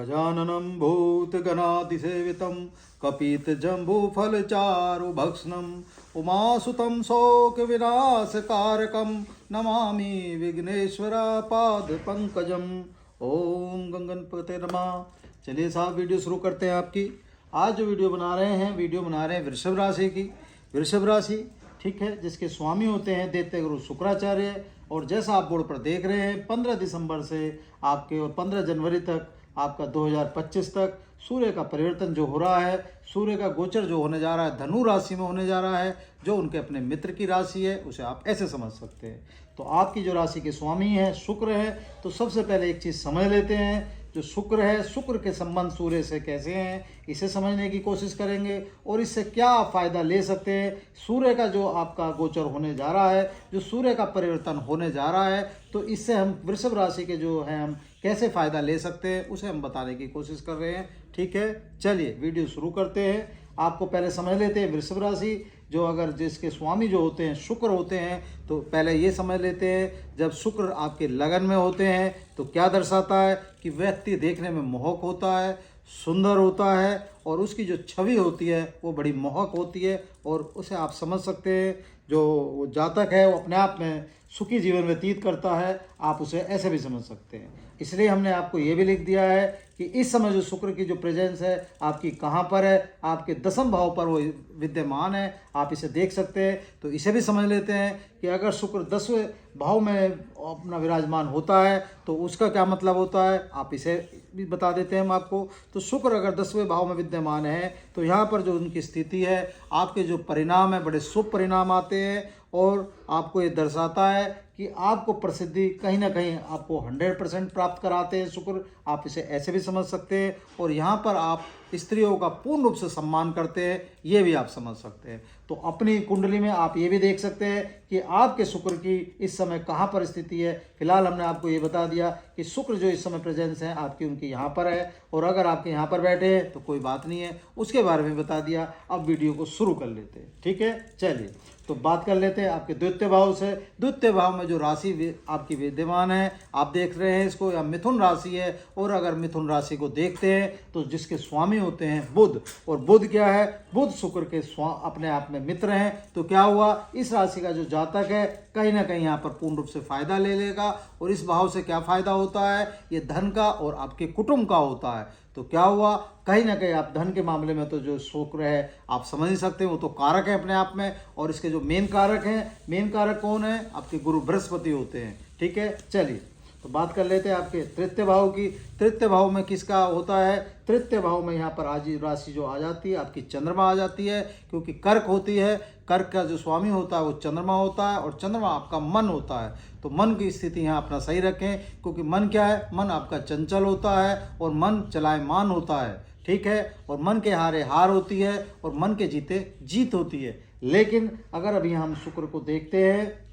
गजाननं भूतगणाधिसेवितं कपितजम्बूफलचारुभक्षणम् उमासुतं शोकविनाशकारकं नमामि विघ्नेश्वरपादपङ्कजम्। ओम गंगनपते नमः। चलिए साहब वीडियो शुरू करते हैं आपकी। आज जो वीडियो बना रहे हैं वृषभ राशि की। वृषभ राशि ठीक है, जिसके स्वामी होते हैं दैत्य गुरु शुक्राचार्य। और जैसा आप बोर्ड पर देख रहे हैं 15 दिसंबर से आपके और 15 जनवरी तक आपका 2025 तक सूर्य का परिवर्तन जो हो रहा है, सूर्य का गोचर जो होने जा रहा है धनु राशि में होने जा रहा है, जो उनके अपने मित्र की राशि है, उसे आप ऐसे समझ सकते हैं। तो आपकी जो राशि के स्वामी है शुक्र है, तो सबसे पहले एक चीज़ समझ लेते हैं। जो शुक्र है, शुक्र के संबंध सूर्य से कैसे हैं, इसे समझने की कोशिश करेंगे और इससे क्या आप फायदा ले सकते हैं। सूर्य का जो आपका गोचर होने जा रहा है, जो सूर्य का परिवर्तन होने जा रहा है, तो इससे हम वृषभ राशि के जो हैं हम कैसे फ़ायदा ले सकते हैं उसे हम बताने की कोशिश कर रहे हैं। ठीक है, चलिए वीडियो शुरू करते हैं। आपको पहले समझ लेते हैं वृषभ राशि जो अगर जिसके स्वामी जो होते हैं शुक्र होते हैं, तो पहले ये समझ लेते हैं जब शुक्र आपके लगन में होते हैं तो क्या दर्शाता है कि व्यक्ति देखने में मोहक होता है, सुंदर होता है और उसकी जो छवि होती है वो बड़ी मोहक होती है। और उसे आप समझ सकते हैं जो जातक है वो अपने आप में सुखी जीवन व्यतीत करता है, आप उसे ऐसे भी समझ सकते हैं। इसलिए हमने आपको ये भी लिख दिया है कि इस समय जो शुक्र की जो प्रेजेंस है आपकी कहाँ पर है, आपके दसम भाव पर वो विद्यमान है, आप इसे देख सकते हैं। तो इसे भी समझ लेते हैं कि अगर शुक्र 10वें भाव में अपना विराजमान होता है तो उसका क्या मतलब होता है, आप इसे भी बता देते हैं हम आपको। तो शुक्र अगर 10वें भाव में विद्यमान है तो यहाँ पर जो उनकी स्थिति है, आपके जो परिणाम है बड़े शुभ परिणाम आते हैं और आपको ये दर्शाता है कि आपको प्रसिद्धि कहीं ना कहीं आपको 100% प्राप्त कराते हैं शुक्र, आप इसे ऐसे भी समझ सकते हैं। और यहाँ पर आप स्त्रियों का पूर्ण रूप से सम्मान करते हैं, ये भी आप समझ सकते हैं। तो अपनी कुंडली में आप ये भी देख सकते हैं कि आपके शुक्र की इस समय कहाँ पर स्थिति है। फिलहाल हमने आपको ये बता दिया कि शुक्र जो इस समय प्रेजेंस है आपकी उनकी यहाँ पर है, और अगर आपके यहाँ पर बैठे हैं तो कोई बात नहीं है, उसके बारे में बता दिया। अब वीडियो को शुरू कर लेते हैं। ठीक है, चलिए तो बात कर लेते हैं आपके द्वितीय भाव से। द्वितीय भाव में जो राशि आपकी विद्यमान है, आप देख रहे हैं इसको, या मिथुन राशि है। और अगर मिथुन राशि को देखते हैं तो जिसके स्वामी होते हैं बुध, और बुध क्या है, बुध शुक्र के अपने आप में मित्र हैं। तो क्या हुआ, इस राशि का जो जातक है कहीं ना कहीं यहाँ पर पूर्ण रूप से फायदा ले लेगा। और इस भाव से क्या फायदा होता है, ये धन का और आपके कुटुंब का होता है। तो क्या हुआ, कहीं ना कहीं आप धन के मामले में तो जो शुक्र है आप समझ नहीं सकते, वो तो कारक है अपने आप में। और इसके जो मेन कारक हैं, मेन कारक कौन है, आपके गुरु बृहस्पति होते हैं। ठीक है, चलिए तो बात कर लेते हैं आपके तृतीय भाव की। तृतीय भाव में किसका होता है, तृतीय भाव में यहाँ पर आज राशि जो आ जाती है आपकी चंद्रमा आ जाती है, क्योंकि कर्क होती है। कर्क का जो स्वामी होता है वो चंद्रमा होता है, और चंद्रमा आपका मन होता है। तो मन की स्थिति यहाँ अपना सही रखें, क्योंकि मन क्या है, मन आपका चंचल होता है और मन चलायमान होता है। ठीक है, और मन के हारे हार होती है और मन के जीते जीत होती है। लेकिन अगर अभी हम शुक्र को देखते हैं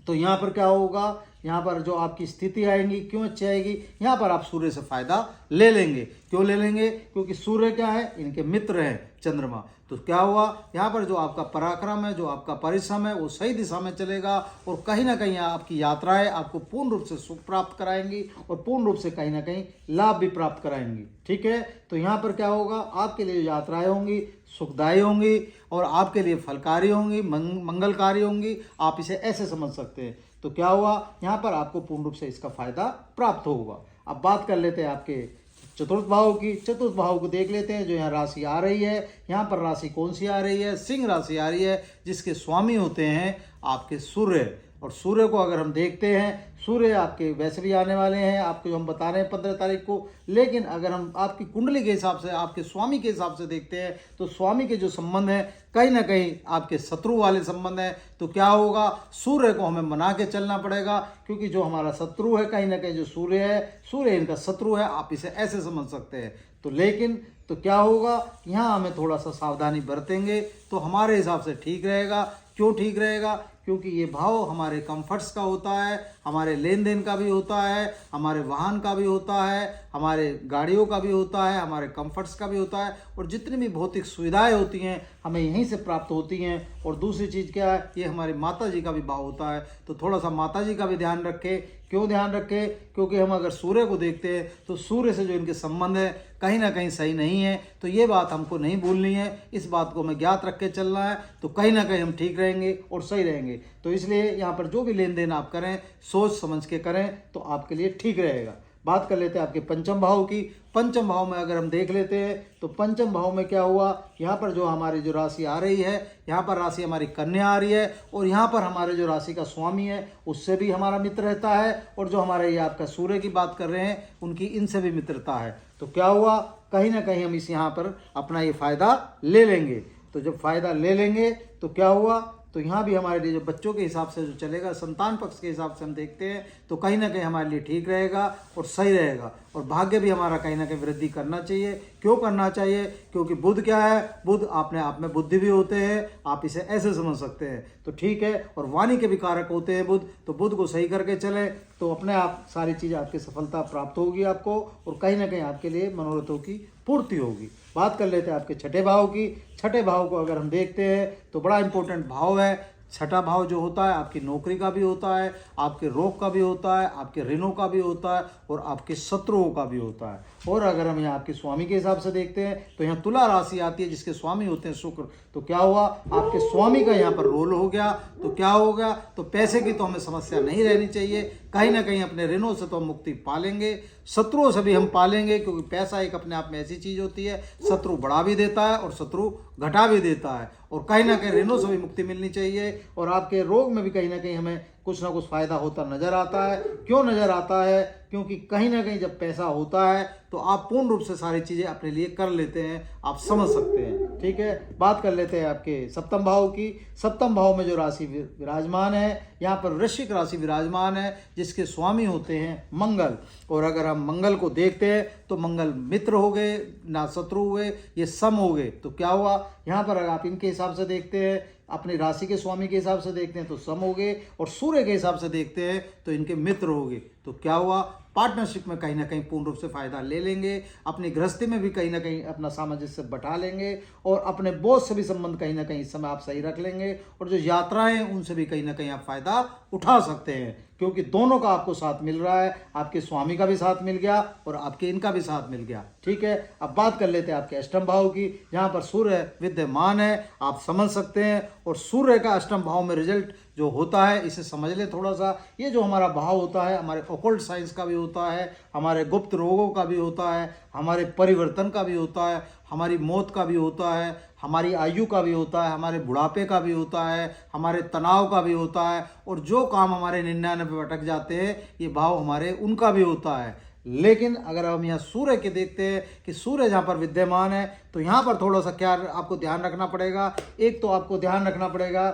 तो यहाँ पर क्या होगा, यहाँ पर जो आपकी स्थिति आएगी क्यों अच्छी आएगी, यहाँ पर आप सूर्य से फायदा ले लेंगे। क्यों ले लेंगे, क्योंकि सूर्य क्या है, इनके मित्र हैं चंद्रमा। तो क्या हुआ, यहाँ पर जो आपका पराक्रम है, जो आपका परिश्रम है, वो सही दिशा में चलेगा। और कहीं ना कहीं आपकी यात्राएं आपको पूर्ण रूप से सुख प्राप्त कराएंगी और पूर्ण रूप से कहीं ना कहीं लाभ भी प्राप्त कराएंगी। ठीक है, तो यहाँ पर क्या होगा, आपके लिए यात्राएं होंगी सुखदायी होंगी और आपके लिए फलकारी होंगी, मंगलकारी होंगी, आप इसे ऐसे समझ सकते हैं। तो क्या हुआ, यहाँ पर आपको पूर्ण रूप से इसका फायदा प्राप्त होगा। अब बात कर लेते हैं आपके चतुर्थ भाव की। चतुर्थ भाव को देख लेते हैं, जो यहाँ राशि आ रही है, यहाँ पर राशि कौन सी आ रही है, सिंह राशि आ रही है, जिसके स्वामी होते हैं आपके सूर्य। और सूर्य को अगर हम देखते हैं, सूर्य आपके वैसे भी आने वाले हैं, आपको जो हम बता रहे हैं 15 तारीख को। लेकिन अगर हम आपकी कुंडली के हिसाब से, आपके स्वामी के हिसाब से देखते हैं, तो स्वामी के जो संबंध है कहीं ना कहीं आपके शत्रु वाले संबंध है। तो क्या होगा, सूर्य को हमें मना के चलना पड़ेगा, क्योंकि जो हमारा शत्रु है कहीं ना कहीं जो सूर्य है, सूर्य इनका शत्रु है, आप इसे ऐसे समझ सकते हैं। तो लेकिन तो क्या होगा, यहाँ हमें थोड़ा सा सावधानी बरतेंगे तो हमारे हिसाब से ठीक रहेगा। क्यों ठीक रहेगा, क्योंकि ये भाव हमारे कंफर्ट्स का होता है, हमारे लेन देन का भी होता है, हमारे वाहन का भी होता है, हमारे गाड़ियों का भी होता है, हमारे कंफर्ट्स का भी होता है, और जितनी भी भौतिक सुविधाएं होती हैं हमें यहीं से प्राप्त होती हैं। और दूसरी चीज़ क्या है, ये हमारी माता जी का भी भाव होता है। तो थोड़ा सा माता जी का भी ध्यान रखें। क्यों ध्यान रखें? क्योंकि हम अगर सूर्य को देखते हैं तो सूर्य से जो इनके संबंध है कहीं ना कहीं सही नहीं है। तो ये बात हमको नहीं भूलनी है, इस बात को हमें ज्ञात रख के चलना है, तो कहीं ना कहीं हम ठीक रहेंगे और सही रहेंगे। तो इसलिए यहाँ पर जो भी लेन देन आप करें सोच समझ के करें तो आपके लिए ठीक रहेगा। बात कर लेते हैं आपके पंचम भाव की। पंचम भाव में अगर हम देख लेते हैं तो पंचम भाव में क्या हुआ, यहाँ पर जो हमारी जो राशि आ रही है, यहाँ पर राशि हमारी कन्या आ रही है, और यहाँ पर हमारे जो राशि का स्वामी है उससे भी हमारा मित्र रहता है, और जो हमारे ये आपका सूर्य की बात कर रहे हैं उनकी इनसे भी मित्रता है। तो क्या हुआ, कहीं ना कहीं हम इस यहाँ पर अपना ये फायदा ले लेंगे। तो जब फायदा ले लेंगे तो क्या हुआ, तो यहाँ भी हमारे लिए जो बच्चों के हिसाब से जो चलेगा, संतान पक्ष के हिसाब से हम देखते हैं तो कहीं ना कहीं हमारे लिए ठीक रहेगा और सही रहेगा। और भाग्य भी हमारा कहीं ना कहीं वृद्धि करना चाहिए। क्यों करना चाहिए? क्योंकि बुध क्या है, बुध अपने आप में बुद्धि भी होते हैं, आप इसे ऐसे समझ सकते हैं। तो ठीक है, और वाणी के भी कारक होते हैं बुध, तो बुध को सही करके चले तो अपने आप सारी चीज़ आपकी सफलता प्राप्त होगी आपको, और कहीं ना कहीं आपके लिए मनोरथों की पूर्ति होगी। बात कर लेते हैं आपके छठे भाव की। छठे भाव को अगर हम देखते हैं तो बड़ा इंपॉर्टेंट भाव है। छठा भाव जो होता है आपकी नौकरी का भी होता है, आपके रोग का भी होता है, आपके ऋणों का भी होता है, और आपके शत्रुओं का भी होता है। और अगर हम यहाँ आपके स्वामी के हिसाब से देखते हैं तो यहाँ तुला राशि आती है जिसके स्वामी होते हैं शुक्र। तो क्या हुआ, आपके स्वामी का यहाँ पर रोल हो गया। तो क्या हो गया, तो पैसे की तो हमें समस्या नहीं रहनी चाहिए, कहीं ना कहीं अपने ऋणों से तो हम मुक्ति पालेंगे, शत्रुओं से भी हम पालेंगे, क्योंकि पैसा एक अपने आप में ऐसी चीज़ होती है, शत्रु बढ़ा भी देता है और शत्रु घटा भी देता है। और कहीं ना कहीं ऋणों से भी मुक्ति मिलनी चाहिए, और आपके रोग में भी कहीं ना कहीं हमें कुछ ना कुछ फायदा होता नजर आता है। क्यों नजर आता है? क्योंकि कहीं ना कहीं जब पैसा होता है तो आप पूर्ण रूप से सारी चीज़ें अपने लिए कर लेते हैं, आप समझ सकते हैं। ठीक है, बात कर लेते हैं आपके सप्तम भाव की। सप्तम भाव में जो राशि विराजमान है, यहाँ पर वृश्चिक राशि विराजमान है जिसके स्वामी होते हैं मंगल। और अगर हम मंगल को देखते हैं तो मंगल मित्र हो गए, ना शत्रु हुए, ये सम हो गए। तो क्या हुआ, यहाँ पर अगर आप इनके हिसाब से देखते हैं, अपनी राशि के स्वामी के हिसाब से देखते हैं तो सम हो गए, और सूर्य के हिसाब से देखते हैं तो इनके मित्र हो गए। तो क्या हुआ, पार्टनरशिप में कहीं ना कहीं पूर्ण रूप से फायदा ले लेंगे, अपनी गृहस्थी में भी कहीं ना कहीं अपना सामंजस्य बैठा लेंगे, और अपने बॉस से भी संबंध कहीं ना कहीं इस समय आप सही रख लेंगे, और जो यात्राएं हैं उनसे भी कहीं ना कहीं आप फायदा उठा सकते हैं, क्योंकि दोनों का आपको साथ मिल रहा है। आपके स्वामी का भी साथ मिल गया और आपके इनका भी साथ मिल गया। ठीक है, अब बात कर लेते हैं आपके अष्टम भाव की, जहाँ पर सूर्य विद्यमान है, आप समझ सकते हैं। और सूर्य का अष्टम भाव में रिजल्ट जो होता है, इसे समझ ले थोड़ा सा। ये जो हमारा भाव होता है, हमारे ऑकल्ट साइंस का भी होता है, हमारे गुप्त रोगों का भी होता है, हमारे परिवर्तन का भी होता है, हमारी मौत का भी होता है, हमारी आयु का भी होता है, हमारे बुढ़ापे का भी होता है, हमारे तनाव का भी होता है, और जो काम हमारे 99 पे अटक जाते हैं, ये भाव हमारे उनका भी होता है। लेकिन अगर हम यहाँ सूर्य के देखते हैं कि सूर्य जहाँ पर विद्यमान है, तो यहाँ पर थोड़ा सा क्या आपको ध्यान रखना पड़ेगा। एक तो आपको ध्यान रखना पड़ेगा,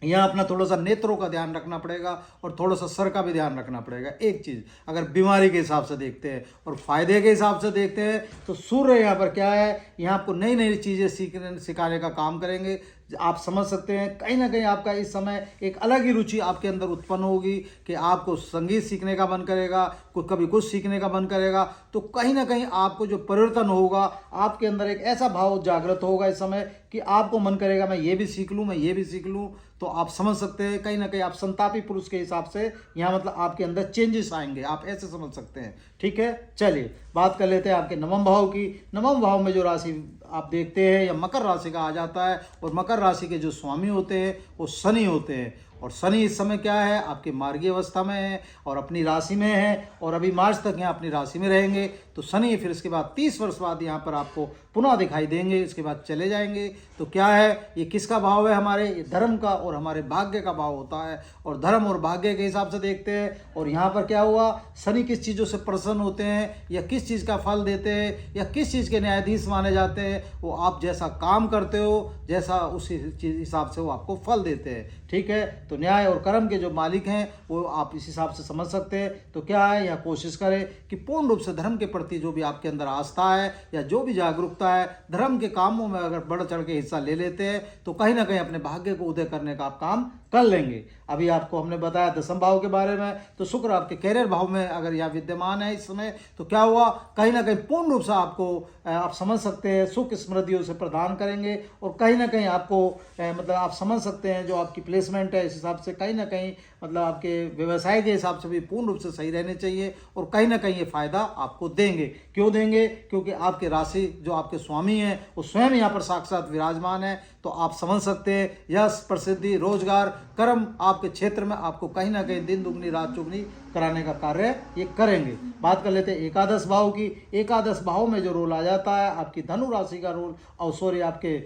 यहाँ अपना थोड़ा सा नेत्रों का ध्यान रखना पड़ेगा, और थोड़ा सा सर का भी ध्यान रखना पड़ेगा। एक चीज़ अगर बीमारी के हिसाब से देखते हैं और फायदे के हिसाब से देखते हैं तो सूर्य यहाँ पर क्या है, यहाँ आपको नई नई चीज़ें सिखाने का काम करेंगे। आप समझ सकते हैं कहीं ना कहीं आपका इस समय एक अलग ही रुचि आपके अंदर उत्पन्न होगी कि आपको संगीत सीखने का मन करेगा, कभी कुछ सीखने का मन करेगा। तो कहीं ना कहीं आपको जो परिवर्तन होगा, आपके अंदर एक ऐसा भाव जागृत होगा इस समय कि आपको मन करेगा मैं ये भी सीख लूँ, मैं ये भी सीख लूँ। तो आप समझ सकते हैं कहीं ना कहीं आप संतापी पुरुष के हिसाब से यहाँ मतलब आपके अंदर चेंजेस आएंगे, आप ऐसे समझ सकते हैं। ठीक है, चलिए बात कर लेते हैं आपके नवम भाव की। नवम भाव में जो राशि आप देखते हैं या मकर राशि का आ जाता है, और मकर राशि के जो स्वामी होते हैं वो शनि होते हैं। और शनि इस समय क्या है, आपके मार्गीय अवस्था में है और अपनी राशि में है, और अभी मार्च तक यहाँ अपनी राशि में रहेंगे। तो शनि फिर इसके बाद 30 वर्ष बाद यहाँ पर आपको पुनः दिखाई देंगे, इसके बाद चले जाएंगे। तो क्या है, ये किसका भाव है हमारे, ये धर्म का और हमारे भाग्य का भाव होता है, और धर्म और भाग्य के हिसाब से देखते हैं। और यहाँ पर क्या हुआ, शनि किस चीज़ों से प्रसन्न होते हैं या किस चीज़ का फल देते हैं या किस चीज़ के न्यायाधीश माने जाते हैं, वो आप जैसा काम करते हो, जैसा उसी हिसाब से वो आपको फल देते हैं। ठीक है, तो न्याय और कर्म के जो मालिक हैं वो आप इस हिसाब से समझ सकते हैं। तो क्या है, या कोशिश करें कि पूर्ण रूप से धर्म के प्रति जो भी आपके अंदर आस्था है या जो भी जागरूकता है, धर्म के कामों में अगर बढ़ चढ़ के हिस्सा ले लेते हैं तो कहीं ना कहीं अपने भाग्य को उदय करने का आप काम कर लेंगे। अभी आपको हमने बताया दसम भाव के बारे में, तो शुक्र आपके कैरियर भाव में अगर यह विद्यमान है इस समय, तो क्या हुआ, कहीं ना कहीं पूर्ण रूप से आपको आप समझ सकते हैं सुख समृद्धियों से प्रदान करेंगे, और कहीं ना कहीं आपको मतलब आप समझ सकते हैं जो आपकी प्लेसमेंट है इस हिसाब से कहीं ना कहीं मतलब आपके व्यवसाय के हिसाब से भी पूर्ण रूप से सही रहने चाहिए, और कहीं ना कहीं ये फायदा आपको देंगे। क्यों देंगे? क्योंकि आपके राशि जो आपके स्वामी हैं वो स्वयं यहाँ पर साक्षात विराजमान है। तो आप समझ सकते हैं यश, प्रसिद्धि, रोजगार, कर्म आपके क्षेत्र में आपको कहीं ना कहीं दिन दुगनी रात चुगनी कराने का कार्य ये करेंगे। बात कर लेते हैं एकादश भाव की। एकादश भाव में जो रोल आ जाता है आपकी धनु राशि का रोल, और सॉरी आपके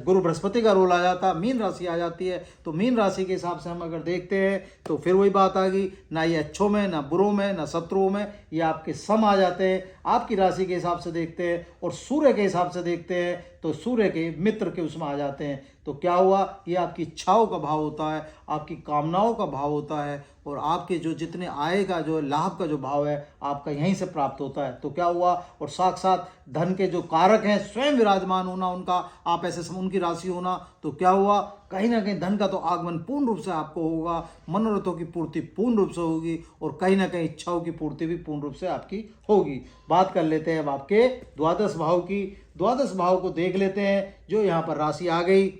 गुरु बृहस्पति का रोल आ जाता है, मीन राशि आ जाती है। तो मीन राशि के हिसाब से हम अगर देखते हैं तो फिर वही बात आ गई, ना ये अच्छों में, ना बुरों में, ना शत्रुओं में, ये आपके सम आ जाते हैं। आपकी राशि के हिसाब से देखते हैं और सूर्य के हिसाब से देखते हैं तो सूर्य के मित्र के उसमें आ जाते हैं। तो क्या हुआ, ये आपकी इच्छाओं का भाव होता है, आपकी कामनाओं का भाव होता है, और आपके जो जितने आय का जो लाभ का जो भाव है आपका यहीं से प्राप्त होता है। तो क्या हुआ, और साक्षात धन के जो कारक हैं स्वयं विराजमान होना उनका, आप ऐसे उनकी राशि होना, तो क्या हुआ, कहीं ना कहीं धन का तो आगमन पूर्ण रूप से आपको होगा, मनोरथों की पूर्ति पूर्ण रूप से होगी, और कहीं ना कहीं इच्छाओं की पूर्ति भी पूर्ण रूप से आपकी होगी। बात कर लेते हैं अब आपके द्वादश भाव की। द्वादश भाव को देख लेते हैं। जो यहाँ पर राशि आ गई,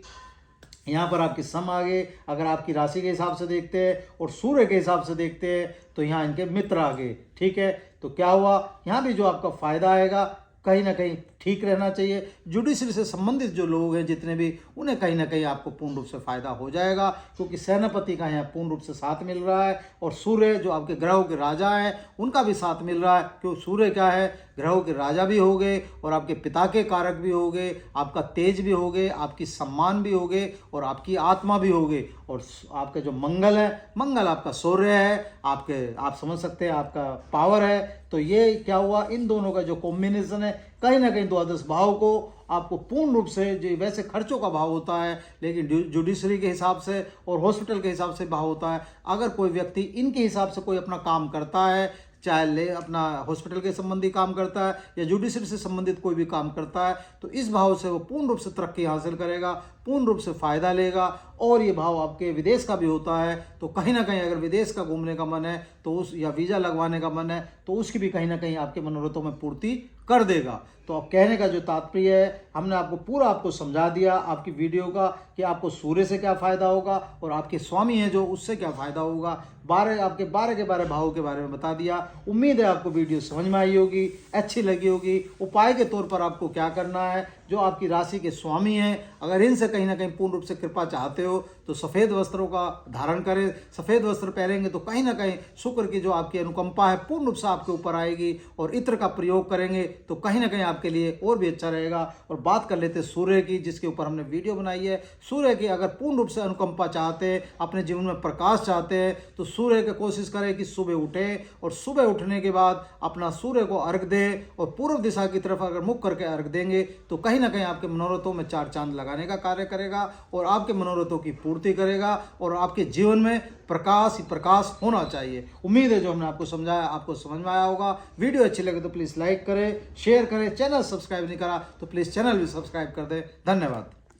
यहाँ पर आपकी सम आ गए। अगर आपकी राशि के हिसाब से देखते हैं और सूर्य के हिसाब से देखते हैं तो यहाँ इनके मित्र आ गए। ठीक है, तो क्या हुआ, यहाँ भी जो आपका फायदा आएगा कहीं ना कहीं ठीक रहना चाहिए। जुडिशरी से संबंधित जो लोग हैं जितने भी, उन्हें कहीं ना कहीं आपको पूर्ण रूप से फायदा हो जाएगा, क्योंकि सेनापति का यहाँ पूर्ण रूप से साथ मिल रहा है, और सूर्य जो आपके ग्रहों के राजा हैं उनका भी साथ मिल रहा है। क्यों, सूर्य क्या है, ग्रहों के राजा भी हो गए, और आपके पिता के कारक भी हो गए, आपका तेज भी हो गए, आपकी सम्मान भी हो गए, और आपकी आत्मा भी हो गए। और आपका जो मंगल है, मंगल आपका सूर्य है, आपके आप समझ सकते हैं आपका पावर है। तो ये क्या हुआ, इन दोनों का जो कॉम्बिनेशन है कहीं ना कहीं द्वादश भाव को आपको पूर्ण रूप से, जो वैसे खर्चों का भाव होता है लेकिन जुडिशरी के हिसाब से और हॉस्पिटल के हिसाब से भाव होता है। अगर कोई व्यक्ति इनके हिसाब से कोई अपना काम करता है, चाहे ले अपना हॉस्पिटल के संबंधी काम करता है या जुडिशरी से संबंधित कोई भी काम करता है, तो इस भाव से वो पूर्ण रूप से तरक्की हासिल करेगा, पूर्ण रूप से फायदा लेगा। और ये भाव आपके विदेश का भी होता है, तो कहीं ना कहीं अगर विदेश का घूमने का मन है तो उस, या वीज़ा लगवाने का मन है तो उसकी भी कहीं ना कहीं आपके मनोरथों में पूर्ति कर देगा। तो अब कहने का जो तात्पर्य है, हमने आपको पूरा आपको समझा दिया आपकी वीडियो का कि आपको सूर्य से क्या फ़ायदा होगा और आपके स्वामी हैं जो उससे क्या फ़ायदा होगा। 12 के 12 भावों के बारे में बता दिया। उम्मीद है आपको वीडियो समझ में आई होगी, अच्छी लगी होगी। उपाय के तौर पर आपको क्या करना है, जो आपकी राशि के स्वामी हैं अगर इनसे कहीं ना कहीं पूर्ण रूप से कृपा चाहते हो तो सफ़ेद वस्त्रों का धारण करें। सफ़ेद वस्त्र पहनेंगे तो कहीं ना कहीं शुक्र की जो आपकी अनुकंपा है पूर्ण रूप से आपके ऊपर आएगी, और इत्र का प्रयोग करेंगे तो कहीं ना कहीं आपके लिए और भी अच्छा रहेगा। और बात कर लेते हैं सूर्य की, जिसके ऊपर हमने वीडियो बनाई है। सूर्य की अगर पूर्ण रूप से अनुकंपा चाहते हैं, अपने जीवन में प्रकाश चाहते हैं, तो सूर्य की कोशिश करें कि सुबह उठे, और सुबह उठने के बाद अपना सूर्य को अर्घ दें, और पूर्व दिशा की तरफ अगर मुख करके अर्घ देंगे तो कहीं ना कहीं आपके मनोरथों में 4 चांद लगाने का कार्य करेगा, और आपके मनोरथों की पूर्ति करेगा, और आपके जीवन में प्रकाश ही प्रकाश होना चाहिए। उम्मीद है जो हमने आपको समझाया आपको समझ में आया होगा। वीडियो अच्छी लगे तो प्लीज़ लाइक करें, शेयर करें। चैनल सब्सक्राइब नहीं करा तो प्लीज़ चैनल भी सब्सक्राइब कर दें। धन्यवाद।